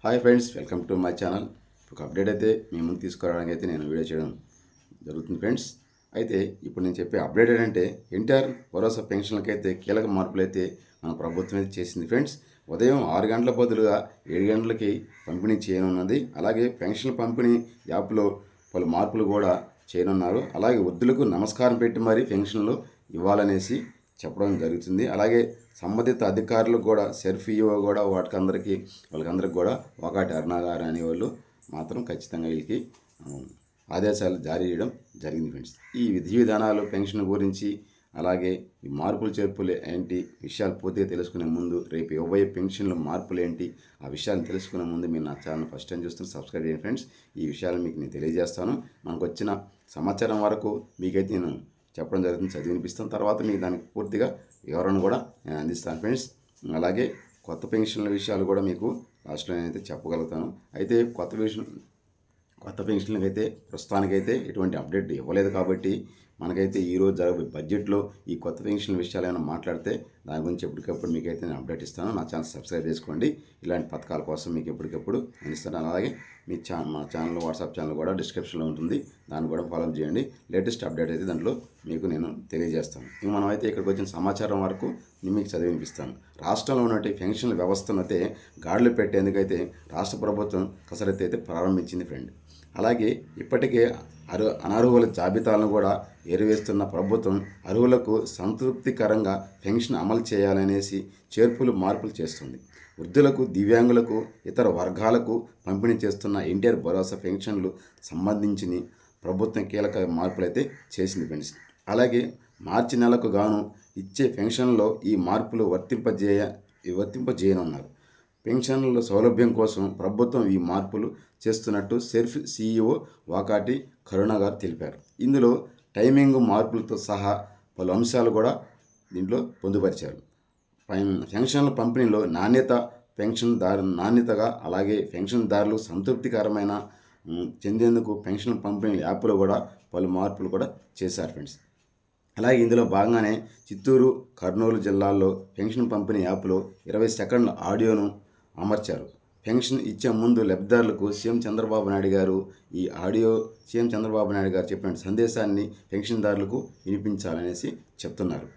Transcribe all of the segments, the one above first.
Hi friends, welcome to my channel. ఒక update అయితే మీ ముందు తీసుకురావడానికి అయితే నేను వీడియో చేయడం జరుగుతుంది ఫ్రెండ్స్. అయితే ఇప్పుడు నేను చెప్పే అప్డేట్ ఏంటంటే ఎన్టీఆర్ భరోసా పెన్షన్లకి అయితే కీలక మార్పులు అయితే మన ప్రభుత్వం అయితే చేసింది ఫ్రెండ్స్. ఉదయం 6 గంటల బదులుగా 7 గంటలకి పంపిణీ చేయనున్నది. అలాగే పెన్షన్ పంపిణీ యాప్లో పలు మార్పులు కూడా చేయనున్నారు. అలాగే వృద్ధులకు నమస్కారం పెట్టి మరీ పెన్షన్లు ఇవ్వాలనేసి చెప్పడం జరుగుతుంది. అలాగే సంబంధిత అధికారులకు కూడా సెర్ఫ్ ఈఓ కూడా వాళ్ళకందరికీ కూడా ఒకటి అరుణాగారు అనేవాళ్ళు మాత్రం ఖచ్చితంగా వీళ్ళకి ఆదేశాలు జారీ చేయడం జరిగింది ఫ్రెండ్స్. ఈ విధి విధానాలు పెన్షన్ గురించి అలాగే ఈ మార్పులు చేర్పులు ఏంటి విషయాలు పూర్తిగా తెలుసుకునే ముందు రేపు ఇవ్వబోయే పెన్షన్ల మార్పులు ఏంటి ఆ విషయాలను తెలుసుకునే ముందు మీరు నా ఛానల్ ఫస్ట్ టైం చూస్తున్న సబ్స్క్రైబ్ చేయండి ఫ్రెండ్స్. ఈ విషయాలు మీకు నేను తెలియజేస్తాను. మనకు వచ్చిన సమాచారం వరకు మీకైతే నేను చెప్పడం జరుగుతుంది, చదివి వినిపిస్తాను. తర్వాత మీకు దానికి పూర్తిగా వివరణ కూడా నేను అందిస్తాను ఫ్రెండ్స్. అలాగే కొత్త పెన్షన్ల విషయాలు కూడా మీకు లాస్ట్లో నేనైతే చెప్పగలుగుతాను. అయితే కొత్త పెన్షన్లకి అయితే ప్రస్తుతానికైతే ఎటువంటి అప్డేట్ ఇవ్వలేదు కాబట్టి మనకైతే ఈరోజు జరగబోయే బడ్జెట్లో ఈ కొత్త పెన్షన్ల విషయాలు ఏమైనా మాట్లాడితే దాని గురించి ఎప్పటికప్పుడు మీకైతే నేను అప్డేట్ ఇస్తాను. నా ఛానల్ సబ్స్క్రైబ్ చేసుకోండి. ఇలాంటి పథకాల కోసం మీకు ఎప్పటికప్పుడు నేను ఇస్తాను. అలాగే మా ఛానల్ వాట్సాప్ ఛానల్ కూడా డిస్క్రిప్షన్లో ఉంటుంది, దాన్ని కూడా ఫాలో చేయండి. లేటెస్ట్ అప్డేట్ అయితే దాంట్లో మీకు నేను తెలియజేస్తాను. ఇంక మనం అయితే ఇక్కడికి వచ్చిన సమాచారం వరకు నేను మీకు చదివి వినిపిస్తాను. రాష్ట్రంలో ఉన్నటువంటి పెన్షన్ల వ్యవస్థను అయితే గాడిలో పెట్టేందుకైతే రాష్ట్ర ప్రభుత్వం కసరత్తు అయితే ప్రారంభించింది ఫ్రెండ్. అలాగే ఇప్పటికే అనర్హుల జాబితాలను కూడా ఏరివేస్తున్న ప్రభుత్వం అర్హులకు సంతృప్తికరంగా పెన్షన్ అమలు చేయాలనేసి మార్పులు చేస్తుంది. వృద్ధులకు, దివ్యాంగులకు, ఇతర వర్గాలకు పంపిణీ చేస్తున్న ఎన్టీఆర్ భరోసా పెన్షన్లు సంబంధించి ప్రభుత్వం కీలక మార్పులు అయితే చేసింది ఫ్రెండ్స్. అలాగే మార్చి నెలకు గాను ఇచ్చే పెన్షన్లో ఈ మార్పులు వర్తింపజేయనున్నారు. పెన్షన్ల సౌలభ్యం కోసం ప్రభుత్వం ఈ మార్పులు చేస్తున్నట్టు సెర్ఫ్ సీఈఓ వాకాటి కరుణ గారు తెలిపారు. ఇందులో టైమింగ్ మార్పులతో సహా పలు అంశాలు కూడా దీంట్లో పొందుపరిచారు. పెన్షన్ల పంపిణీలో నాణ్యతగా అలాగే పెన్షన్దారులు సంతృప్తికరమైన చెందేందుకు పెన్షన్ పంపిణీ యాప్లో కూడా పలు మార్పులు కూడా చేశారు ఫ్రెండ్స్. అలాగే ఇందులో భాగంగానే చిత్తూరు, కర్నూలు జిల్లాల్లో పెన్షన్ పంపిణీ యాప్లో 20 సెకండ్ల ఆడియోను అమర్చారు. పెన్షన్ ఇచ్చే ముందు లబ్ధిదారులకు సీఎం చంద్రబాబు నాయుడు గారు చెప్పిన సందేశాన్ని పెన్షన్దారులకు వినిపించాలనేసి చెప్తున్నారు.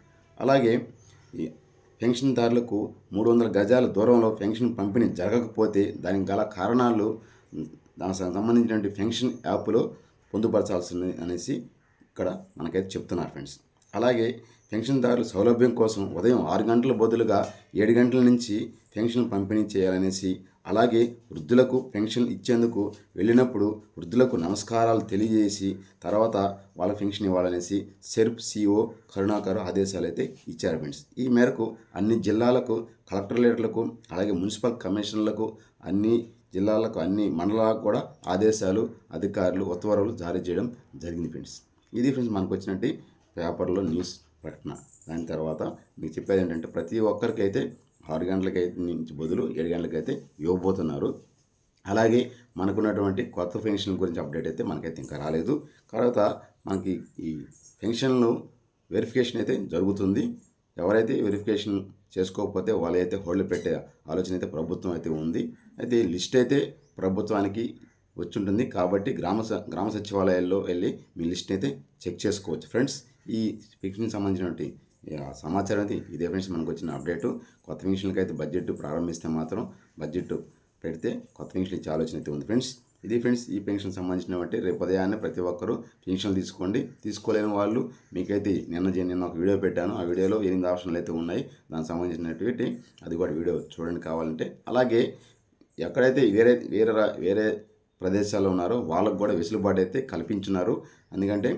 అలాగే ఈ పెన్షన్దారులకు 300 గజాల దూరంలో పెన్షన్ పంపిణీ జరగకపోతే దానికి గల కారణాలు దానికి సంబంధించినటువంటి పెన్షన్ యాప్లో పొందుపరచాల్సింది అనేసి ఇక్కడ మనకైతే చెప్తున్నారు ఫ్రెండ్స్. అలాగే పెన్షన్దారుల సౌలభ్యం కోసం ఉదయం 6 గంటల బదులుగా 7 గంటల నుంచి పెన్షన్ పంపిణీ చేయాలనేసి, అలాగే వృద్ధులకు పెన్షన్ ఇచ్చేందుకు వెళ్ళినప్పుడు వృద్ధులకు నమస్కారాలు తెలియజేసి తర్వాత వాళ్ళ పెన్షన్ ఇవ్వాలనేసి సెర్ఫ్ సిఓ కరుణాకర్ ఆదేశాలు అయితే ఇచ్చారు ఫ్రెండ్స్. ఈ మేరకు అన్ని జిల్లాలకు, కలెక్టరేట్లకు, అలాగే మున్సిపల్ కమిషనర్లకు, అన్ని జిల్లాలకు, అన్ని మండలాలకు కూడా ఆదేశాలు, అధికారులు ఉత్తర్వులు జారీ చేయడం జరిగింది ఫ్రెండ్స్. ఇది ఫ్రెండ్స్ మనకు వచ్చినట్టు పేపర్లో న్యూస్ ప్రకటన. దాని తర్వాత మీకు చెప్పేది ఏంటంటే ప్రతి ఒక్కరికైతే 6 గంటలకైతే నుంచి బదులు 7 గంటలకైతే ఇవ్వబోతున్నారు. అలాగే మనకున్నటువంటి కొత్త పెన్షన్ గురించి అప్డేట్ అయితే మనకైతే ఇంకా రాలేదు. తర్వాత మనకి ఈ పెన్షన్లు వెరిఫికేషన్ అయితే జరుగుతుంది. ఎవరైతే వెరిఫికేషన్ చేసుకోకపోతే వాళ్ళైతే హోల్డ్ పెట్టే ఆలోచన అయితే ప్రభుత్వం అయితే ఉంది. అయితే లిస్ట్ అయితే ప్రభుత్వానికి వచ్చి ఉంటుంది కాబట్టి గ్రామ సచివాలయాల్లో వెళ్ళి మీ లిస్ట్ అయితే చెక్ చేసుకోవచ్చు ఫ్రెండ్స్. ఈ పెన్షన్ సంబంధించినటువంటి సమాచారం అయితే ఇదే ఫ్రెండ్స్ మనకు వచ్చిన అప్డేటు. కొత్త పెన్షన్లకి అయితే బడ్జెట్ ప్రారంభిస్తే మాత్రం బడ్జెట్ పెడితే కొత్త పెన్షన్ ఇచ్చే ఆలోచన అయితే ఉంది ఫ్రెండ్స్. ఇది ఫ్రెండ్స్ ఈ పెన్షన్ సంబంధించినటువంటి రేపు ఉదయాన్నే ప్రతి ఒక్కరూ పెన్షన్లు తీసుకోండి. తీసుకోలేని వాళ్ళు మీకైతే నిన్న ఒక వీడియో పెట్టాను. ఆ వీడియోలో 8 ఆప్షన్లు అయితే ఉన్నాయి. దానికి సంబంధించినటువంటి అది కూడా వీడియో చూడండి కావాలంటే. అలాగే ఎక్కడైతే వేరే ప్రదేశాల్లో ఉన్నారో వాళ్ళకు కూడా వెసులుబాటు అయితే కల్పించున్నారు. ఎందుకంటే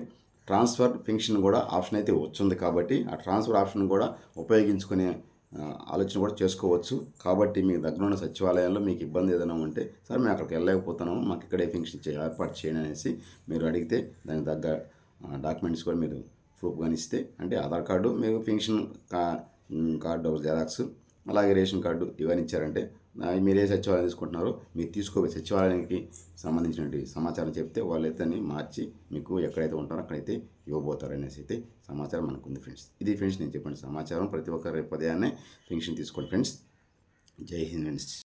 ట్రాన్స్ఫర్ పెన్షన్ కూడా ఆప్షన్ అయితే వచ్చింది కాబట్టి ఆ ట్రాన్స్ఫర్ ఆప్షన్ కూడా ఉపయోగించుకునే ఆలోచన కూడా చేసుకోవచ్చు. కాబట్టి మీ దగ్గర ఉన్న సచివాలయాల్లో మీకు ఇబ్బంది ఏదైనా ఉంటే సార్ మేము అక్కడికి వెళ్ళలేకపోతున్నాము, మాకు ఇక్కడే పెన్షన్ ఏర్పాటు చేయండి అనేసి మీరు అడిగితే దానికి తగ్గ డాక్యుమెంట్స్ కూడా మీరు ప్రూఫ్గా ఇస్తే, అంటే ఆధార్ కార్డు, మీరు పెన్షన్ కార్డు జెరాక్స్, అలాగే రేషన్ కార్డు ఇవన్నీ ఇచ్చారంటే మీరు ఏ సచివాలయం తీసుకుంటున్నారో మీరు తీసుకోవే సచివాలయానికి సంబంధించినటువంటి సమాచారం చెప్తే వాళ్ళైతే మార్చి మీకు ఎక్కడైతే ఉంటారో అక్కడైతే ఇవ్వబోతారు అనేసి అయితే సమాచారం మనకు ఉంది ఫ్రెండ్స్. ఇది ఫ్రెండ్స్ నేను చెప్పండి సమాచారం. ప్రతి ఒక్కరు రేపు ఉదయాన్నే పెన్షన్ తీసుకోండి ఫ్రెండ్స్. జై హింద్ ఫ్రెండ్స్.